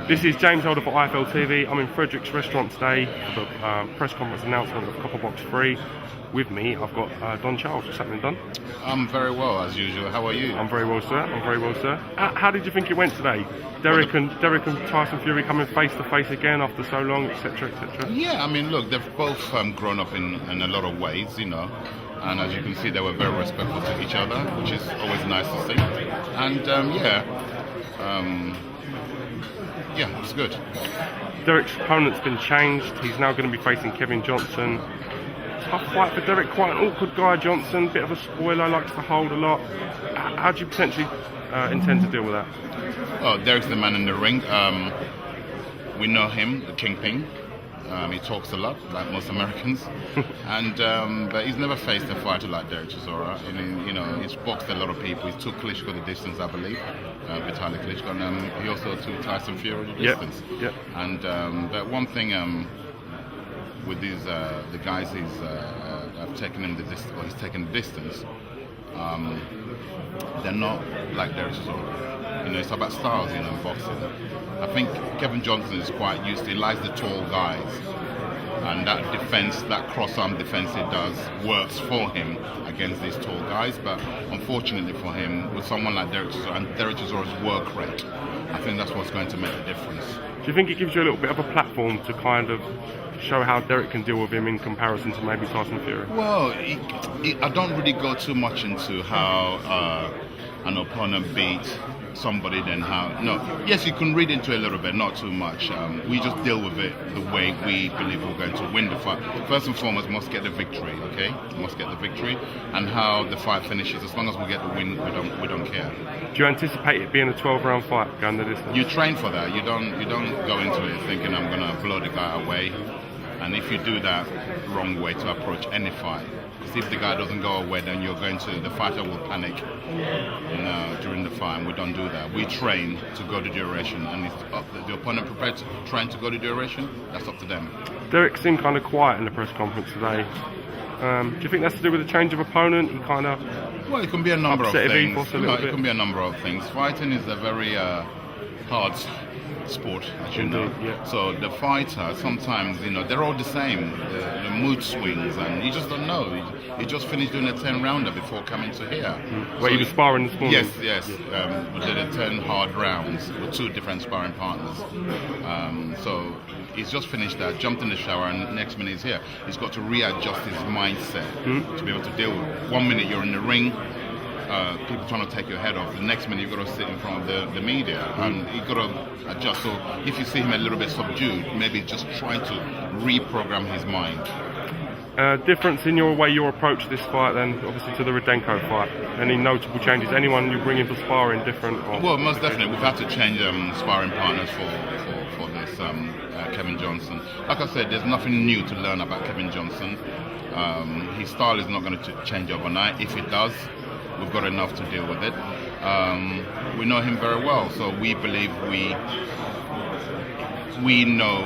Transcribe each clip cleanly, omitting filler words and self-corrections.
This is James Holder for IFL TV. I'm in Frederick's restaurant today for the press conference announcement of Copper Box 3. With me, I've got Don Charles. What's happening, Don? I'm very well, as usual. How are you? I'm very well, sir. I'm very well, sir. How did you think it went today? Dereck and Tyson Fury coming face to face again after so long, etc., etc. Yeah, I mean, look, they've both grown up in a lot of ways, you know. And as you can see, they were very respectful to each other, which is always nice to see. And yeah, it's good. Dereck's opponent's been changed. He's now going to be facing Kevin Johnson. Tough fight for Dereck, quite an awkward guy, Johnson. Bit of a spoiler, likes to hold a lot. How do you potentially intend to deal with that? Oh, Dereck's the man in the ring. We know him, the Kingpin. He talks a lot, like most Americans, and but he's never faced a fighter like Dereck Tyson. You know, he's boxed a lot of people. He took Klitschko the distance, I believe, Vitaly Klitschko, and he also took Tyson Fury the distance. Yep. And but one thing with these the guys have taken him the distance, or he's taken the distance. They're not like Dereck Tyson. You know, it's about styles, you know, in boxing. I think Kevin Johnson is quite used to, he likes the tall guys. And that defense, that cross-arm defense he does, works for him against these tall guys. But unfortunately for him, with someone like Dereck Tyson, and Dereck Tyson's work rate, I think that's what's going to make the difference. Do you think it gives you a little bit of a platform to kind of show how Dereck can deal with him in comparison to maybe Tyson Fury? Well, I don't really go too much into how an opponent beat somebody, then how. No, yes, you can read into it a little bit, not too much. We just deal with it the way we believe we're going to win the fight. First and foremost, must get the victory, okay? Must get the victory, and how the fight finishes. As long as we get the win, we don't care. Do you anticipate it being a 12-round fight going the distance? You train for that. You don't go into it thinking I'm gonna blow the guy away. And if you do that, wrong way to approach any fight. Because if the guy doesn't go away, then the fighter will panic, you know, during the fight. And we don't do that. We train to go the duration, and if the opponent prepared to trying to go the duration, that's up to them. Dereck seemed kind of quiet in the press conference today. Do you think that's to do with the change of opponent? He kind of it can be a number of things. It can be a number of things. Fighting is a very hard sport, as you know. Yeah. So the fighter, sometimes, you know, they're all the same. The mood swings, and you just don't know. He just finished doing a 10-rounder before coming to here. Where he was sparring this morning? Yes. We did a 10 hard rounds with 2 different sparring partners. So he's just finished that, jumped in the shower, and next minute he's here. He's got to readjust his mindset to be able to deal with it. 1 minute you're in the ring, people trying to take your head off. The next minute you've got to sit in front of the media, and you've got to adjust. So if you see him a little bit subdued, maybe just trying to reprogram his mind. Difference in your way you approach this fight then, obviously, to the Rudenko fight? Any notable changes? Anyone you bring in for sparring different? Well, most definitely. We've had to change sparring partners for this Kevin Johnson. Like I said, there's nothing new to learn about Kevin Johnson. His style is not going to change overnight. If it does, we've got enough to deal with it. We know him very well, so we believe we know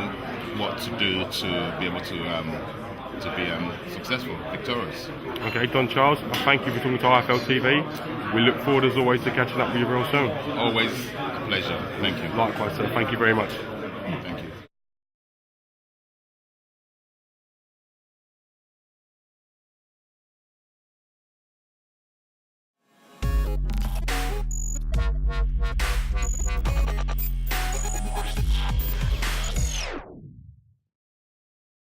what to do to be able to be successful, victorious. Okay, Don Charles, thank you for talking to IFL TV. We look forward, as always, to catching up with you real soon. Always a pleasure. Thank you. Likewise, sir. Thank you very much. Thank you.